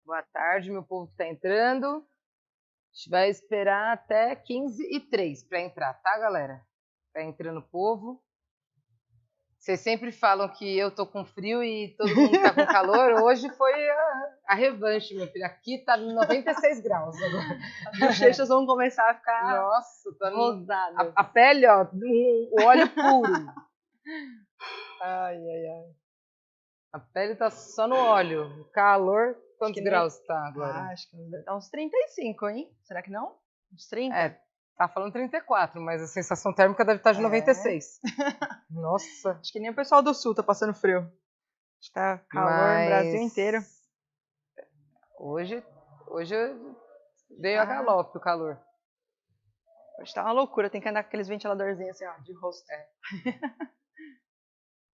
Boa tarde, meu povo que está entrando. A gente vai esperar até 15h03 para entrar, tá, galera? Tá entrando o povo. Vocês sempre falam que eu tô com frio e todo mundo tá com calor. Hoje foi a revanche, meu filho. Aqui tá 96 graus agora. As bochechas vão começar a ficar Nossa, tá rosadas. A pele, ó, o óleo puro. Ai, ai, ai. A pele tá só no óleo. O calor, quantos nem... graus tá agora? acho que deve estar uns 35, hein? Será que não? Uns 30? É, tá falando 34, mas a sensação térmica deve estar de 96. Nossa. Acho que nem o pessoal do sul tá passando frio. Está calor no Brasil inteiro. Hoje veio a galope o calor. Hoje tá uma loucura, tem que andar com aqueles ventiladorzinhos assim, ó, de rosto.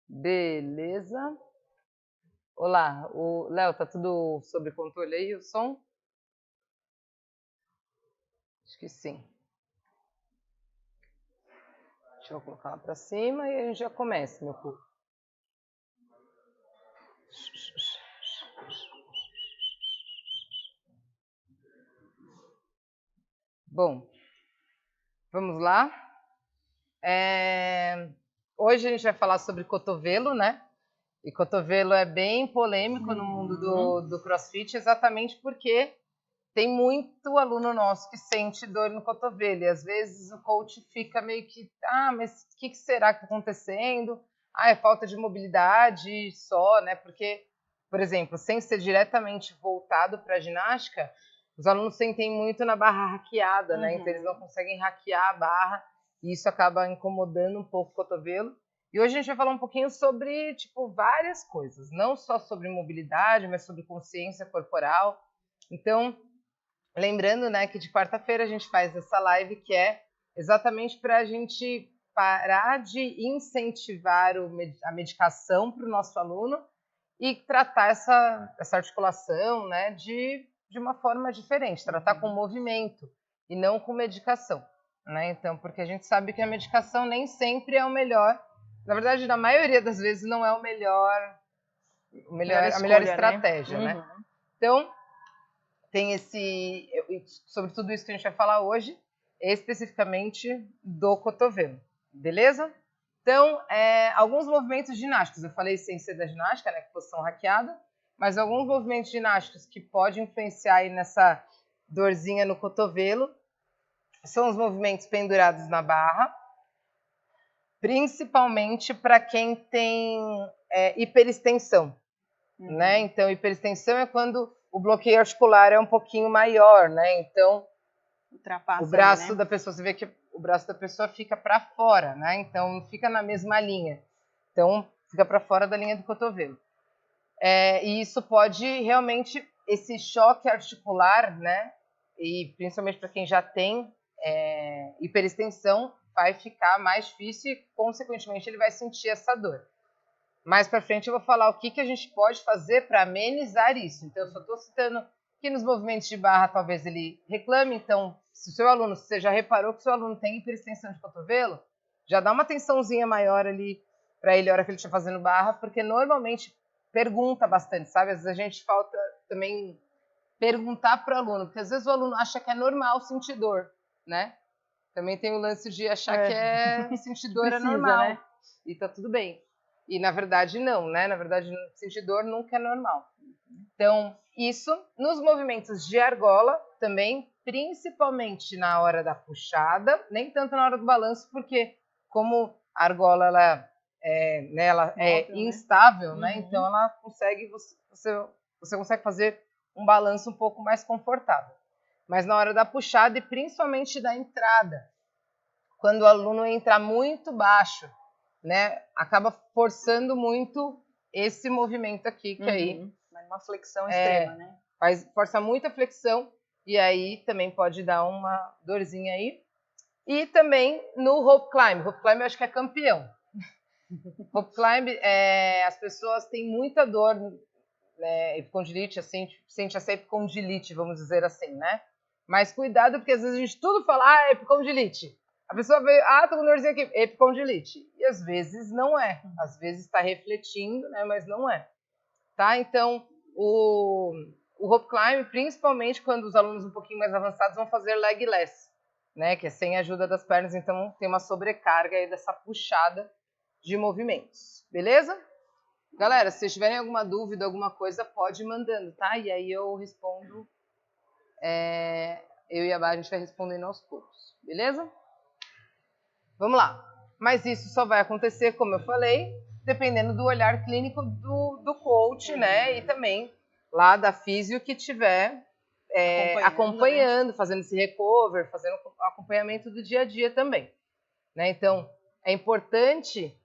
Beleza. Olá, o Léo, tá tudo sob controle aí, o som? Acho que sim. Deixa eu colocar lá pra cima e a gente já começa, meu povo. Bom, vamos lá. Hoje a gente vai falar sobre cotovelo, né? E cotovelo é bem polêmico no mundo do CrossFit, exatamente porque tem muito aluno nosso que sente dor no cotovelo. E às vezes o coach fica meio que, mas o que será que está acontecendo? É falta de mobilidade só, né? Porque, por exemplo, sem ser diretamente voltado para a ginástica, os alunos sentem muito na barra hackeada, né? Então eles não conseguem hackear a barra e isso acaba incomodando um pouco o cotovelo. E hoje a gente vai falar um pouquinho sobre, várias coisas. Não só sobre mobilidade, mas sobre consciência corporal. Então, lembrando, né, que de quarta-feira a gente faz essa live que é exatamente para a gente parar de incentivar a medicação para o nosso aluno e tratar essa articulação, né, de uma forma diferente, tratar com movimento e não com medicação, né? Então, porque a gente sabe que a medicação nem sempre é o melhor, na verdade, na maioria das vezes não é a melhor estratégia, né? Então, tem sobre tudo isso que a gente vai falar hoje, especificamente do cotovelo, beleza? Então, alguns movimentos ginásticos, eu falei sem ser da ginástica, né, que posição hackeada, mas alguns movimentos ginásticos que podem influenciar aí nessa dorzinha no cotovelo são os movimentos pendurados na barra, principalmente para quem tem hiperextensão, né? Então, hiperextensão é quando o bloqueio articular é um pouquinho maior, né? Então, o braço ali, né, da pessoa, você vê que o braço da pessoa fica para fora, né? Então, não fica na mesma linha. Então, fica para fora da linha do cotovelo. E isso pode realmente, esse choque articular, né? E principalmente para quem já tem hiperextensão, vai ficar mais difícil e, consequentemente, ele vai sentir essa dor. Mais para frente eu vou falar o que a gente pode fazer para amenizar isso. Então, eu só estou citando que nos movimentos de barra talvez ele reclame. Então, se você já reparou que o seu aluno tem hiperextensão de cotovelo, já dá uma tensãozinha maior ali para ele na hora que ele está fazendo barra, porque normalmente pergunta bastante, sabe? Às vezes a gente falta também perguntar para o aluno, porque às vezes o aluno acha que é normal sentir dor, né? Também tem o lance de achar que sentir dor é normal, né? E tá tudo bem. E, na verdade, não, né? Na verdade, sentir dor nunca é normal. Então, isso nos movimentos de argola também, principalmente na hora da puxada, nem tanto na hora do balanço, porque como a argola ela é instável, né? Então, ela consegue, você consegue fazer um balanço um pouco mais confortável. Mas na hora da puxada e principalmente da entrada, quando o aluno entra muito baixo, né, acaba forçando muito esse movimento aqui, que aí uma flexão extrema, né? Força muito a flexão e aí também pode dar uma dorzinha aí. E também no rope climb. Rope climb eu acho que é campeão. Rope climb, as pessoas têm muita dor, né, epicondilite, assim, sente essa epicondilite, vamos dizer assim, né? Mas cuidado, porque às vezes a gente tudo fala, epicondilite. A pessoa veio, tô com dorzinha aqui, epicondilite. E às vezes não é. Às vezes está refletindo, né, mas não é. Tá? Então, o o rope climb, principalmente quando os alunos um pouquinho mais avançados vão fazer legless, né, que é sem a ajuda das pernas, então tem uma sobrecarga aí dessa puxada de movimentos, beleza? Galera, se vocês tiverem alguma dúvida, alguma coisa, pode ir mandando, tá? E aí eu respondo, eu e a Bá, a gente vai respondendo aos poucos, beleza? Vamos lá. Mas isso só vai acontecer, como eu falei, dependendo do olhar clínico do coach, né? E também lá da físio que tiver acompanhando, né? Fazendo esse recover, fazendo acompanhamento do dia a dia também, né? Então, é importante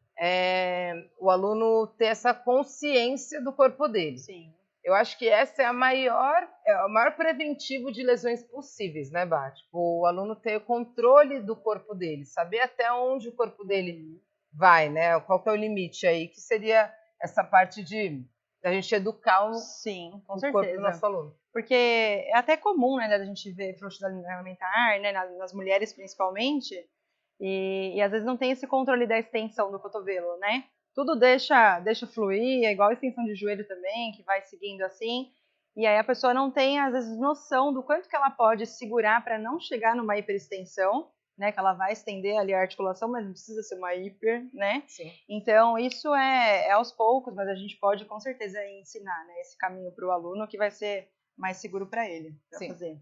o aluno ter essa consciência do corpo dele. Sim. Eu acho que essa é o maior preventivo de lesões possíveis, né, Bá? Tipo, o aluno ter o controle do corpo dele, saber até onde o corpo dele vai, né? Qual que é o limite aí, que seria essa parte de a gente educar Sim, com o certeza. corpo do nosso aluno. Porque é até comum, né, a gente ver frouxidão alimentar, né, nas mulheres principalmente, e às vezes não tem esse controle da extensão do cotovelo, né? Tudo deixa fluir, é igual a extensão de joelho também, que vai seguindo assim, e aí a pessoa não tem, às vezes, noção do quanto que ela pode segurar para não chegar numa hiperextensão, né, que ela vai estender ali a articulação, mas não precisa ser uma hiper, né? Sim. Então, isso é aos poucos, mas a gente pode, com certeza, ensinar, né, esse caminho para o aluno, que vai ser mais seguro para ele, para fazer.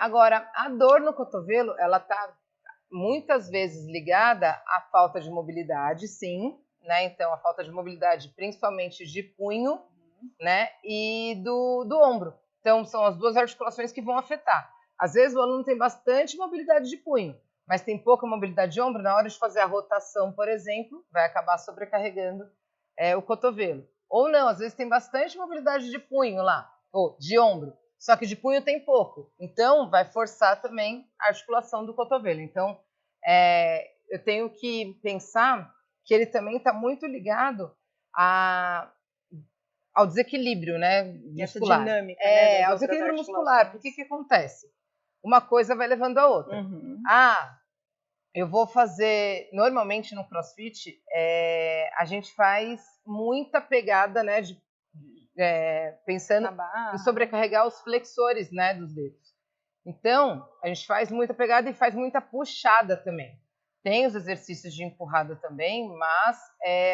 Agora, a dor no cotovelo, ela está muitas vezes ligada à falta de mobilidade, sim, né? Então, a falta de mobilidade, principalmente de punho, né? E do ombro. Então, são as duas articulações que vão afetar. Às vezes, o aluno tem bastante mobilidade de punho, mas tem pouca mobilidade de ombro. Na hora de fazer a rotação, por exemplo, vai acabar sobrecarregando o cotovelo. Ou não, às vezes tem bastante mobilidade de punho lá, ou de ombro. Só que de punho tem pouco, então vai forçar também a articulação do cotovelo. Então, eu tenho que pensar que ele também está muito ligado ao desequilíbrio, né, muscular. Essa dinâmica, né, ao desequilíbrio muscular. Porque o que acontece? Uma coisa vai levando a outra. Eu vou fazer... Normalmente no CrossFit, a gente faz muita pegada, né, pensando em sobrecarregar os flexores, né, dos dedos. Então, a gente faz muita pegada e faz muita puxada também. Tem os exercícios de empurrada também, mas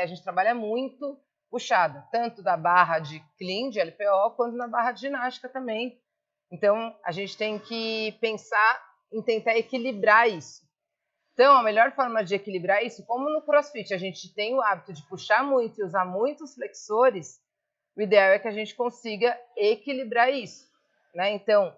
a gente trabalha muito puxada, tanto da barra de clean, de LPO, quanto na barra de ginástica também. Então, a gente tem que pensar em tentar equilibrar isso. Então, a melhor forma de equilibrar isso, como no CrossFit a gente tem o hábito de puxar muito e usar muitos flexores, o ideal é que a gente consiga equilibrar isso, né? Então,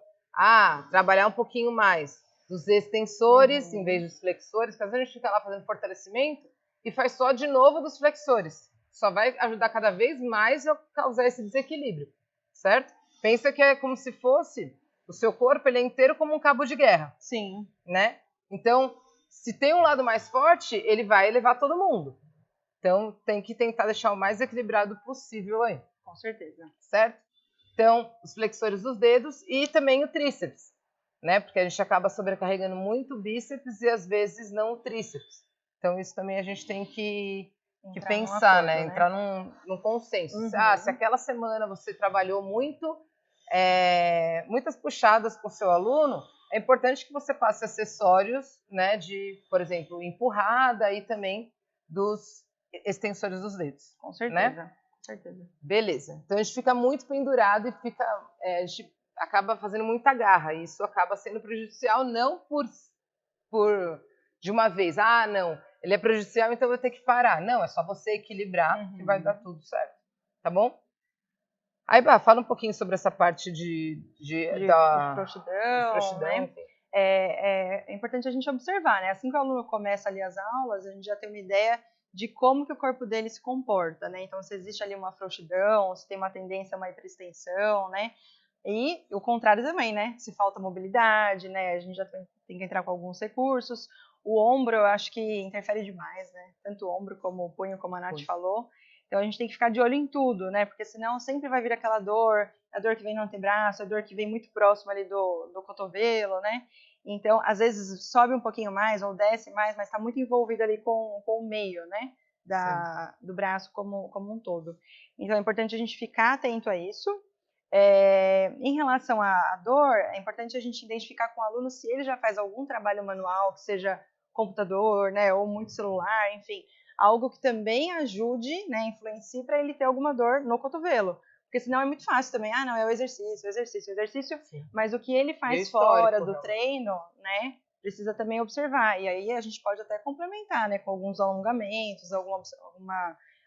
trabalhar um pouquinho mais dos extensores em vez dos flexores, porque às vezes a gente fica lá fazendo fortalecimento e faz só de novo dos flexores. Só vai ajudar cada vez mais a causar esse desequilíbrio, certo? Pensa que é como se fosse o seu corpo, ele é inteiro como um cabo de guerra. Sim. Né? Então, se tem um lado mais forte, ele vai elevar todo mundo. Então, tem que tentar deixar o mais equilibrado possível aí. Com certeza. Certo? Então, os flexores dos dedos e também o tríceps, né? Porque a gente acaba sobrecarregando muito o bíceps e às vezes não o tríceps. Então, isso também a gente tem que pensar, né? Entrar num consenso. Se aquela semana você trabalhou muito, muitas puxadas com o seu aluno, é importante que você passe acessórios, né? De, por exemplo, empurrada e também dos extensores dos dedos. Com certeza. Né? Certeza. Beleza. Então a gente fica muito pendurado e a gente acaba fazendo muita garra. E isso acaba sendo prejudicial não por de uma vez. Não, ele é prejudicial, então eu vou ter que parar. Não, é só você equilibrar que vai dar tudo certo. Tá bom? Aí, Bá, fala um pouquinho sobre essa parte de frouxidão, né? É importante a gente observar, né? Assim que o aluno começa ali as aulas, a gente já tem uma ideia de como que o corpo dele se comporta, né? Então, se existe ali uma frouxidão, se tem uma tendência a uma hiperextensão, né? E o contrário também, né? Se falta mobilidade, né? A gente já tem que entrar com alguns recursos. O ombro, eu acho que interfere demais, né? Tanto o ombro como o punho, como a Nath falou. Então, a gente tem que ficar de olho em tudo, né? Porque senão sempre vai vir aquela dor, a dor que vem no antebraço, a dor que vem muito próximo ali do cotovelo, né? Então, às vezes sobe um pouquinho mais ou desce mais, mas está muito envolvido ali com o meio, né? Do braço como um todo. Então, é importante a gente ficar atento a isso. Em relação à dor, é importante a gente identificar com o aluno se ele já faz algum trabalho manual, que seja computador, né, ou muito celular, enfim, algo que também ajude, né, influencie para ele ter alguma dor no cotovelo. Porque senão é muito fácil também, não, é o exercício, Sim. mas o que ele faz fora do treino, né, precisa também observar. E aí a gente pode até complementar, né, com alguns alongamentos,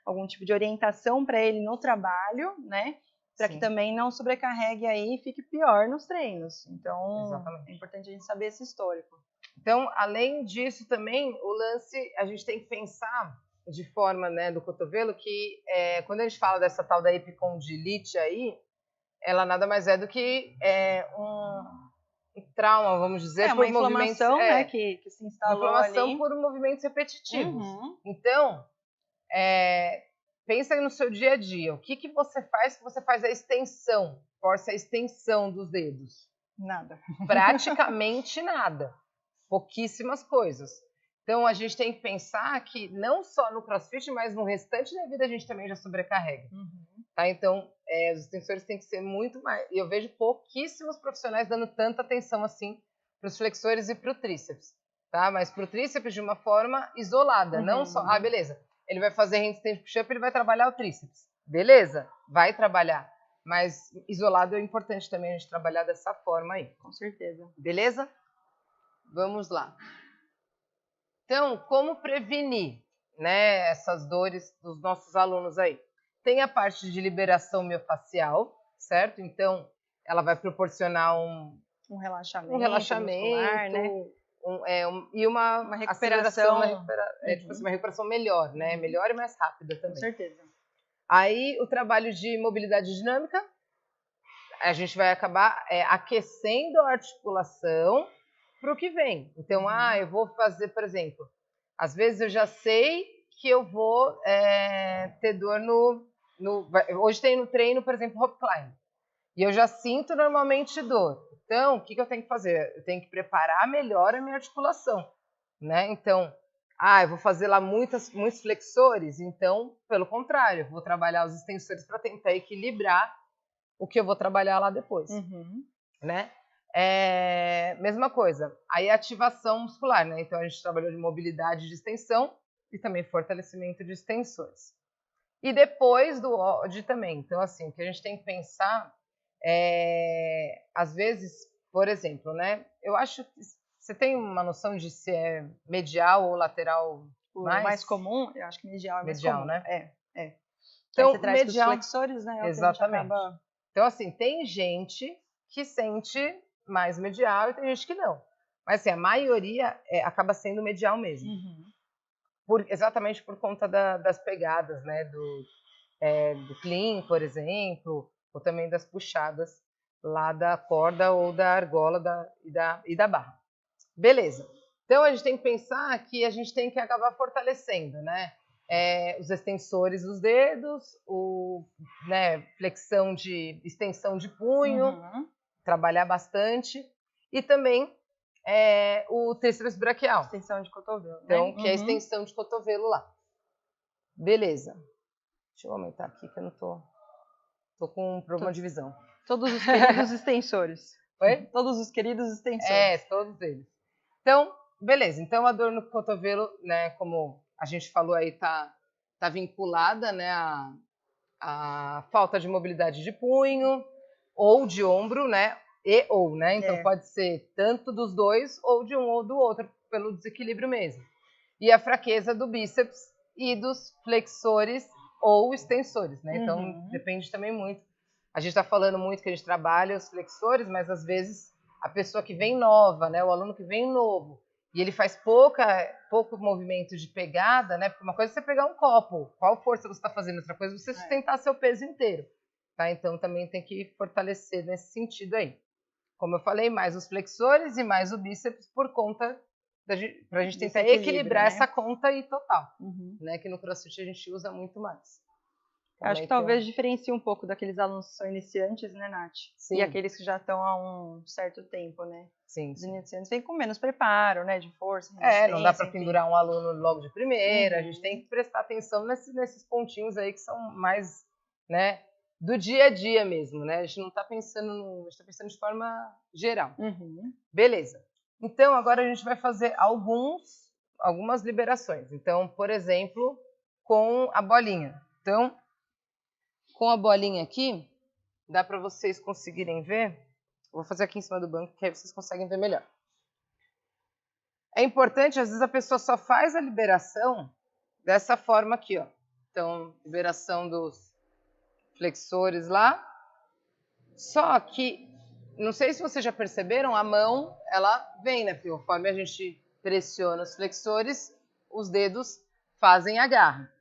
algum tipo de orientação para ele no trabalho, né, para que também não sobrecarregue aí e fique pior nos treinos. Então, exatamente, é importante a gente saber esse histórico. Então, além disso também, o lance, a gente tem que pensar de forma, né, do cotovelo, que quando a gente fala dessa tal da epicondilite aí, ela nada mais é do que um trauma, vamos dizer, por inflamação, né, que se instalou uma inflamação ali. Por movimentos repetitivos. Então, pensa no seu dia a dia. O que você faz? Que você faz a extensão, força a extensão dos dedos. Nada. Praticamente nada. Pouquíssimas coisas. Então, a gente tem que pensar que não só no CrossFit, mas no restante da vida a gente também já sobrecarrega. Tá? Então, os extensores têm que ser muito mais... E eu vejo pouquíssimos profissionais dando tanta atenção assim para os flexores e para o tríceps. Tá? Mas para o tríceps de uma forma isolada. Não só... beleza. Ele vai fazer handstand push-up, ele vai trabalhar o tríceps. Beleza, vai trabalhar. Mas isolado é importante também a gente trabalhar dessa forma aí. Com certeza. Beleza? Vamos lá. Então, como prevenir, né, essas dores dos nossos alunos aí? Tem a parte de liberação miofascial, certo? Então, ela vai proporcionar um relaxamento muscular, né? E uma recuperação, uma recuperação melhor, né? Melhor e mais rápida também. Com certeza. Aí, o trabalho de mobilidade dinâmica, a gente vai acabar aquecendo a articulação para o que vem. Então, eu vou fazer, por exemplo, às vezes eu já sei que eu vou ter dor hoje tem no treino, por exemplo, rope climb. E eu já sinto normalmente dor. Então, o que eu tenho que fazer? Eu tenho que preparar melhor a minha articulação, né? Então, eu vou fazer lá muitos flexores. Então, pelo contrário, eu vou trabalhar os extensores para tentar equilibrar o que eu vou trabalhar lá depois, né? Mesma coisa, aí ativação muscular, né? Então a gente trabalhou de mobilidade de extensão e também fortalecimento de extensores. E depois do OD também. Então, assim, o que a gente tem que pensar às vezes, por exemplo, né? Eu acho que você tem uma noção de se é medial ou lateral mais comum? Eu acho que medial é mais comum, né? Então, você traz medial, os flexores, né? Exatamente. Então, assim, tem gente que sente mais medial e tem gente que não. Mas, assim, a maioria acaba sendo medial mesmo. Exatamente por conta das pegadas, né? Do clean, por exemplo, ou também das puxadas lá da corda ou da argola e da barra. Beleza. Então, a gente tem que pensar que a gente tem que acabar fortalecendo, né? Os extensores dos dedos, né, extensão de punho, trabalhar bastante, e também o tríceps braquial. Extensão de cotovelo. Então, né? Que é a extensão de cotovelo lá. Beleza. Deixa eu aumentar aqui que eu não tô com um problema de visão. Todos os queridos extensores. Oi? Todos os queridos extensores. Todos eles. Então, beleza. Então, a dor no cotovelo, né, como a gente falou aí, tá vinculada, né, a falta de mobilidade de punho ou de ombro, né, né? Então, pode ser tanto dos dois ou de um ou do outro, pelo desequilíbrio mesmo. E a fraqueza do bíceps e dos flexores ou extensores, né? Então, depende também muito. A gente está falando muito que a gente trabalha os flexores, mas às vezes a pessoa que vem nova, né? O aluno que vem novo, e ele faz pouco movimento de pegada, né? Porque uma coisa é você pegar um copo, qual força você está fazendo? Outra coisa é você sustentar seu peso inteiro, tá? Então também tem que fortalecer nesse sentido aí. Como eu falei, mais os flexores e mais o bíceps por conta para a gente tentar equilibrar, né, essa conta aí total, né? Que no CrossFit a gente usa muito mais. Acho que talvez diferencie um pouco daqueles alunos que são iniciantes, né, Nath? Sim. E aqueles que já estão há um certo tempo, né? Sim. Os iniciantes vêm com menos preparo, né, de força, não dá para pendurar um aluno logo de primeira, a gente tem que prestar atenção nesses pontinhos aí que são mais, né, do dia a dia mesmo, né? A gente não está pensando a gente está pensando de forma geral. Beleza. Então, agora a gente vai fazer algumas liberações. Então, por exemplo, com a bolinha. Então, com a bolinha aqui, dá para vocês conseguirem ver. Vou fazer aqui em cima do banco, que aí vocês conseguem ver melhor. É importante, às vezes a pessoa só faz a liberação dessa forma aqui, ó. Então, liberação dos flexores lá. Só que, não sei se vocês já perceberam, a mão, ela vem, né? Porque conforme a gente pressiona os flexores, os dedos fazem a garra.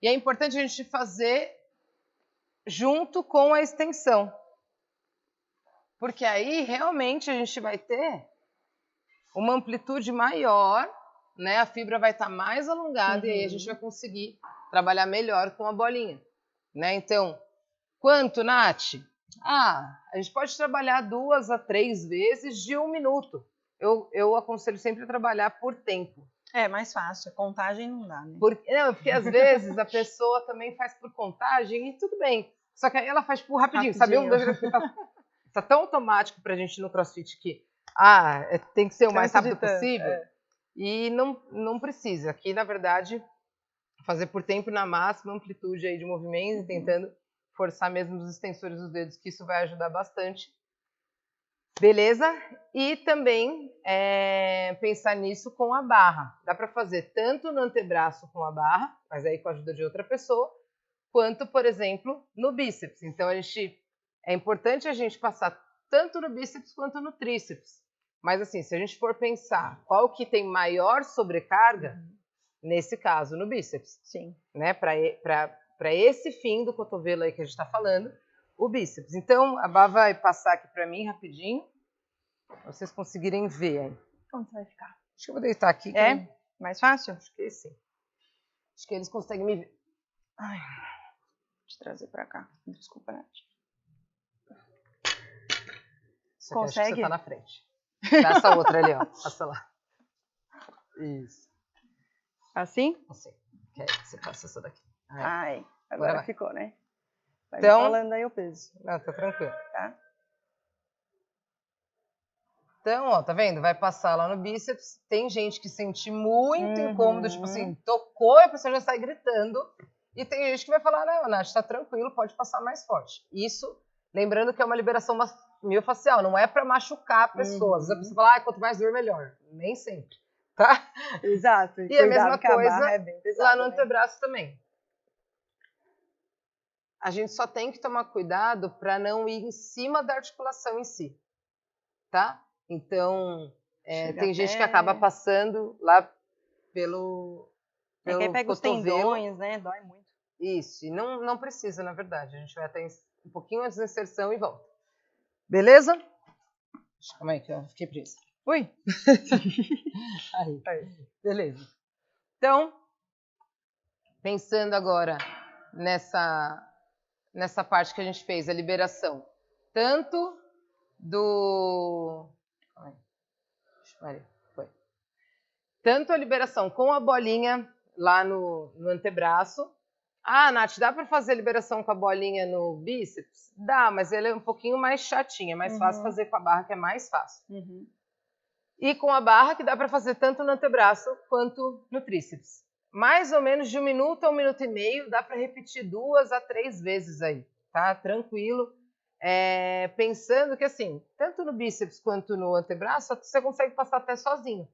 E é importante a gente fazer junto com a extensão. Porque aí, realmente, a gente vai ter uma amplitude maior, né? A fibra vai estar mais alongada e aí a gente vai conseguir trabalhar melhor com a bolinha, né? Então, quanto, Nath? A gente pode trabalhar 2 a 3 vezes de 1 minuto. Eu aconselho sempre a trabalhar por tempo. É mais fácil, contagem não dá, né? Porque às vezes a pessoa também faz por contagem e tudo bem. Só que aí ela faz por rapidinho. Sabe? Tá tão automático pra gente no CrossFit que tem que ser o mais rápido possível. E não precisa. Aqui, na verdade, fazer por tempo na máxima amplitude aí de movimentos, tentando forçar mesmo os extensores dos dedos, que isso vai ajudar bastante. Beleza? E também pensar nisso com a barra. Dá para fazer tanto no antebraço com a barra, mas aí com a ajuda de outra pessoa, quanto, por exemplo, no bíceps. Então, é importante a gente passar tanto no bíceps quanto no tríceps. Mas assim, se a gente for pensar qual que tem maior sobrecarga, nesse caso, no bíceps. Sim. Né? Para esse fim do cotovelo aí que a gente está falando, o bíceps. Então, a Bá vai passar aqui para mim rapidinho, para vocês conseguirem ver aí. Como você vai ficar? Acho que eu vou deitar aqui. Mais fácil? Acho que sim. Acho que eles conseguem me ver. Ai, vou te trazer para cá. Desculpa, Nath. Consegue? Acho que você tá na frente. Passa a outra ali, ó. Passa lá. Isso. Assim? Assim. Que aí você passa essa daqui. Agora ficou, né? Vai então, falando aí o peso. Não, tá tranquilo. Tá? Então, ó, tá vendo? Vai passar lá no bíceps. Tem gente que sente muito incômodo, tipo assim, tocou e a pessoa já sai gritando. E tem gente que vai falar, não, Nath, tá tranquilo, pode passar mais forte. Isso, lembrando que é uma liberação miofascial, não é pra machucar a pessoa. Às vezes a pessoa fala, quanto mais dor, melhor. Nem sempre, tá? Exato. E a mesma coisa pesada, lá no antebraço também. A gente só tem que tomar cuidado para não ir em cima da articulação em si, tá? Então, tem gente que acaba passando lá pelo que aí pega os tendões, né? Dói muito. Isso, e não precisa, na verdade. A gente vai até um pouquinho antes da inserção e volta. Beleza? Calma aí que eu fiquei presa. Ui! Aí. Beleza. Então, pensando agora nessa parte que a gente fez, a liberação, tanto tanto a liberação com a bolinha lá no antebraço. Nath, dá para fazer a liberação com a bolinha no bíceps? Dá, mas ele é um pouquinho mais chatinho, é mais fácil fazer com a barra, que é mais fácil. E com a barra, que dá para fazer tanto no antebraço quanto no tríceps. Mais ou menos de 1 minuto a 1 minuto e meio, dá para repetir 2 a 3 vezes aí, tá? Tranquilo. Pensando que assim, tanto no bíceps quanto no antebraço, você consegue passar até sozinho.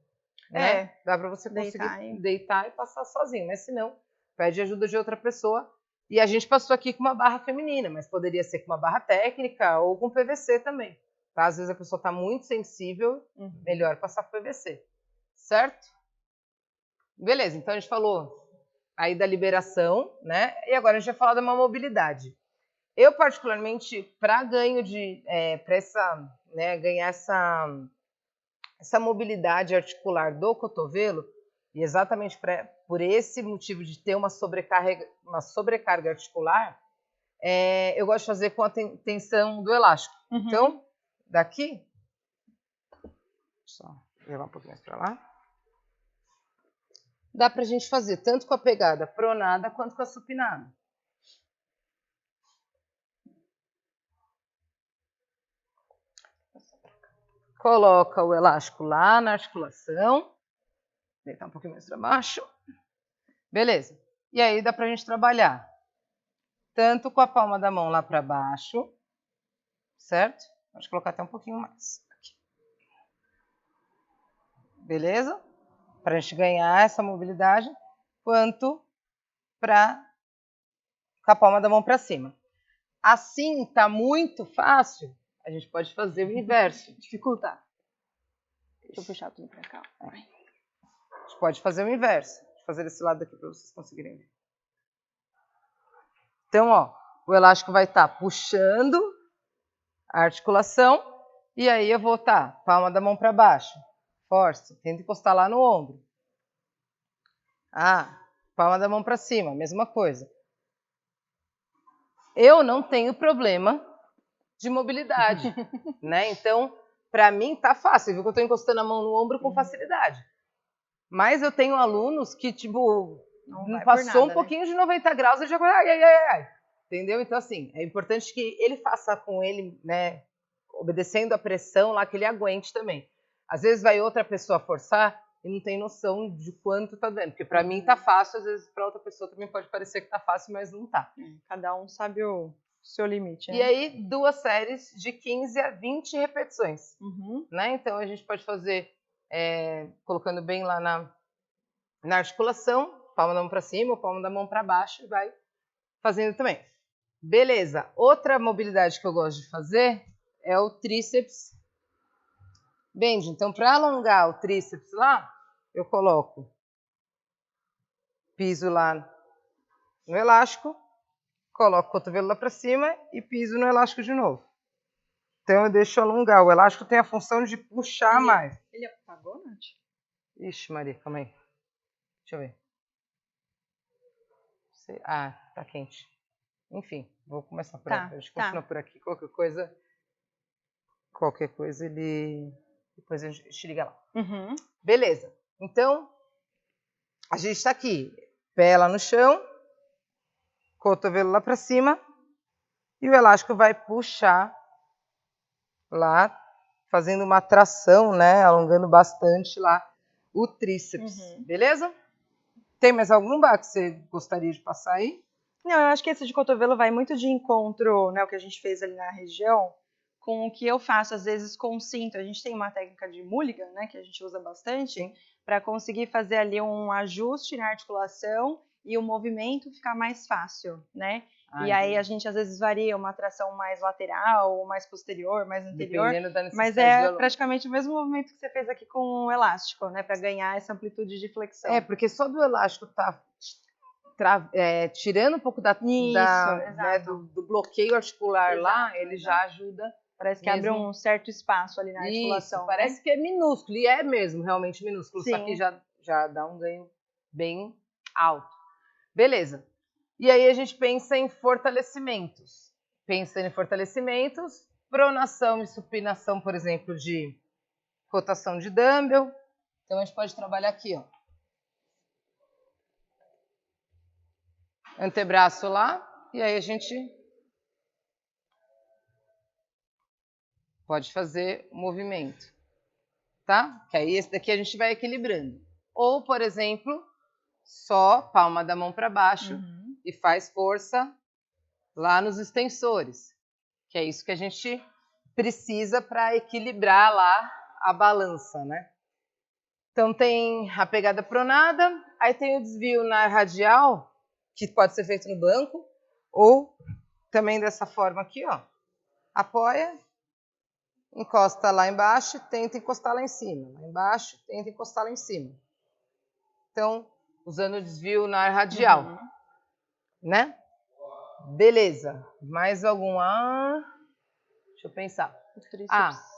Né? Dá para você conseguir deitar e passar sozinho, mas se não, pede ajuda de outra pessoa. E a gente passou aqui com uma barra feminina, mas poderia ser com uma barra técnica ou com PVC também. Tá? Às vezes a pessoa está muito sensível, melhor passar PVC. Certo? Beleza, então a gente falou aí da liberação, né? E agora a gente vai falar de uma mobilidade. Eu, particularmente, para ganho ganhar essa mobilidade articular do cotovelo, e exatamente por esse motivo de ter uma sobrecarga articular, eu gosto de fazer com a tensão do elástico. Então, daqui, só levar um pouquinho mais para lá, dá para a gente fazer tanto com a pegada pronada quanto com a supinada. coloca o elástico lá na articulação, deitar um pouquinho mais para baixo, beleza. E aí dá pra gente trabalhar tanto com a palma da mão lá para baixo, certo? Pode colocar até um pouquinho mais. Aqui. Beleza? Para a gente ganhar essa mobilidade, quanto para com a palma da mão para cima. Assim tá muito fácil, a gente pode fazer o inverso. Dificultar. Deixa eu puxar tudo para cá. A gente pode fazer o inverso. Vou fazer desse lado aqui para vocês conseguirem ver. Então, ó, o elástico vai estar puxando a articulação e aí eu vou estar palma da mão para baixo. Força, tenta encostar lá no ombro. Palma da mão para cima, mesma coisa. Eu não tenho problema de mobilidade, né? Então, para mim tá fácil, viu que eu tô encostando a mão no ombro com facilidade. Mas eu tenho alunos que, tipo, não passou um pouquinho de 90 graus e já ai. Entendeu? Então, assim, é importante que ele faça com ele, né, obedecendo a pressão lá, que ele aguente também. Às vezes vai outra pessoa forçar e não tem noção de quanto tá doendo. Porque para mim tá fácil, às vezes para outra pessoa também pode parecer que tá fácil, mas não tá. Cada um sabe o seu limite, né? E aí, 2 séries de 15 a 20 repetições. Né? Então, a gente pode fazer colocando bem lá na articulação, palma da mão para cima, palma da mão para baixo, e vai fazendo também. Beleza. Outra mobilidade que eu gosto de fazer é o tríceps bend. Então, para alongar o tríceps lá, eu coloco, piso lá no elástico, coloco o cotovelo lá para cima e piso no elástico de novo. Então, eu deixo alongar. O elástico tem a função de puxar mais. Ele apagou, Nath? Ixi, Maria, calma aí. Deixa eu ver. Tá quente. Enfim, vou começar por aqui. A gente continua por aqui. Qualquer coisa ele... Depois a gente liga lá. Beleza. Então, a gente tá aqui. Pé lá no chão. Cotovelo lá pra cima. E o elástico vai puxar lá, fazendo uma tração, né? Alongando bastante lá o tríceps. Beleza? Tem mais algum, Bá, que você gostaria de passar aí? Não, eu acho que esse de cotovelo vai muito de encontro, né, o que a gente fez ali na região, com o que eu faço, às vezes, com cinto. A gente tem uma técnica de mulligan, né, que a gente usa bastante, para conseguir fazer ali um ajuste na articulação e o movimento ficar mais fácil, né? E aí a gente, às vezes, varia uma tração mais lateral, mais posterior, mais anterior, mas é praticamente o mesmo movimento que você fez aqui com o elástico, né, para ganhar essa amplitude de flexão. Porque só do elástico tá tirando um pouco né, do bloqueio articular lá, ele já ajuda. Parece que abre um certo espaço ali na articulação. Isso, parece que é minúsculo, e é mesmo realmente minúsculo, só que já dá um ganho bem alto. Beleza. E aí a gente pensa em fortalecimentos. Pensando em fortalecimentos, pronação e supinação, por exemplo, de rotação de dumbbell. Então a gente pode trabalhar aqui, ó. Antebraço lá, e aí a gente pode fazer o movimento, tá? Que aí esse daqui a gente vai equilibrando. Ou, por exemplo, só palma da mão para baixo e faz força lá nos extensores, que é isso que a gente precisa para equilibrar lá a balança, né? Então tem a pegada pronada, aí tem o desvio na radial, que pode ser feito no banco, ou também dessa forma aqui, ó. Apoia, encosta lá embaixo, tenta encostar lá em cima. Lá embaixo, tenta encostar lá em cima. Então, usando o desvio na radial, né? Beleza. Mais algum? Deixa eu pensar.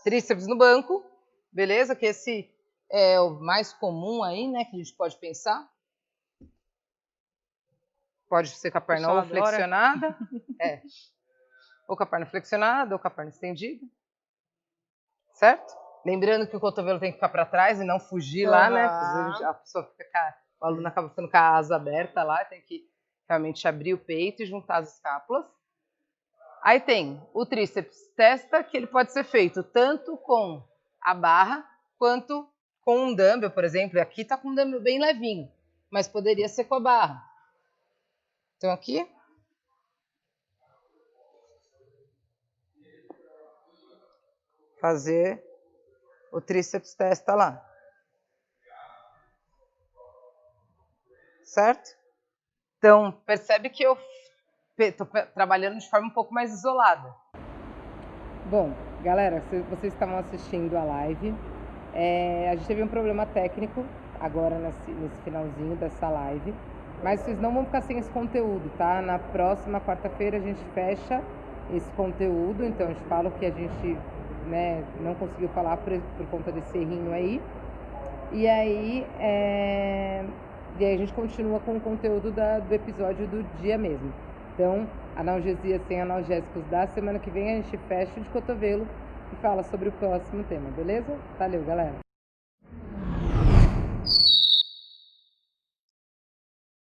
Tríceps no banco. Beleza? Que esse é o mais comum aí, né? Que a gente pode pensar. Pode ser com a perna ou flexionada. Ou com a perna flexionada, ou com a perna estendida. Certo? Lembrando que o cotovelo tem que ficar para trás e não fugir lá, né? Porque a pessoa o aluno acaba ficando com a asa aberta lá, tem que realmente abrir o peito e juntar as escápulas. Aí tem o tríceps testa, que ele pode ser feito tanto com a barra, quanto com um dumbbell, por exemplo. Aqui está com um dumbbell bem levinho, mas poderia ser com a barra. Então aqui. Fazer o tríceps testa lá. Certo? Então, percebe que eu estou trabalhando de forma um pouco mais isolada. Bom, galera, vocês estavam assistindo a live. A gente teve um problema técnico agora nesse finalzinho dessa live. Mas vocês não vão ficar sem esse conteúdo, tá? Na próxima quarta-feira a gente fecha esse conteúdo. Então, a gente fala o que a gente não conseguiu falar por conta desse errinho aí. E aí a gente continua com o conteúdo do episódio do dia mesmo. Então, analgesia sem analgésicos da semana que vem, a gente fecha de cotovelo e fala sobre o próximo tema, beleza? Valeu, galera!